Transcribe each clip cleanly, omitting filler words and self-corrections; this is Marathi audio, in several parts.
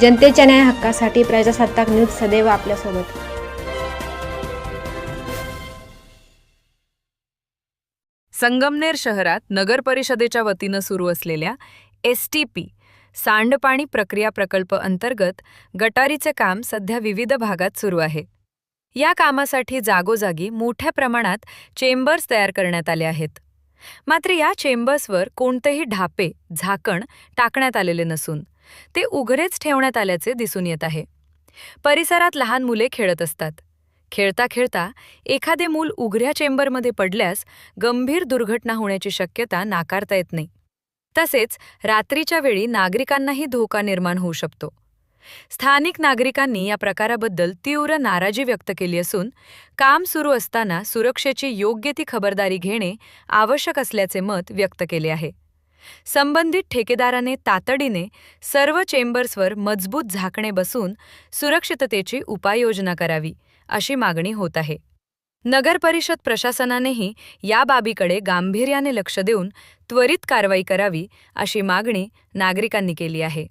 जनतेच्या न्याय हक्कासाठी प्रजासत्ताक न्यूज सदैव आपल्यासोबत। संगमनेर शहरात नगर परिषदेच्या वतीनं सुरू असलेल्या STP सांडपाणी प्रक्रिया प्रकल्प अंतर्गत गटारीचे काम सध्या विविध भागात सुरू आहे। या कामासाठी जागोजागी मोठ्या प्रमाणात चेंबर्स तयार करण्यात आले आहेत। मात्र या चेंबर्सवर कोणतेही ढापे, झाकण टाकण्यात आलेले नसून ते उघडेच ठेवण्यात आल्याचे दिसून येत आहे। परिसरात लहान मुले खेळत असतात। खेळता खेळता एखादे मूल उघड्या चेंबरमध्ये पडल्यास गंभीर दुर्घटना होण्याची शक्यता नाकारता येत नाही। तसेच रात्रीच्या वेळी नागरिकांनाही धोका निर्माण होऊ शकतो। स्थानिक नागरिकांनी या प्रकाराबद्दल तीव्र नाराजी व्यक्त केली असून काम सुरू असताना सुरक्षेची योग्य ती खबरदारी घेणे आवश्यक असल्याचे मत व्यक्त केले आहे। संबंधित ठेकेदाराने तातडीने सर्व चेंबर्सवर मजबूत झाकणे बसवून सुरक्षिततेची उपाययोजना करावी अशी मागणी होत आहे। नगर परिषद प्रशासनानेही या बाबीकडे गांभीर्याने लक्ष देऊन त्वरित कारवाई करावी अशी मागणी नागरिकांनी केली आहे।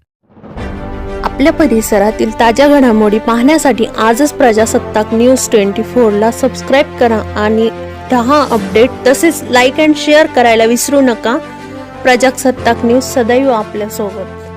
आपल्या परिसरातील ताज्या घडामोडी पाहण्यासाठी आजच प्रजासत्ताक न्यूज 24 ला सबस्क्राइब करा आणि रहा अपडेट। तसेच लाईक अँड शेअर करायला विसरू नका। प्रजासत्ताक न्यूज सदैव आपल्यासोबत।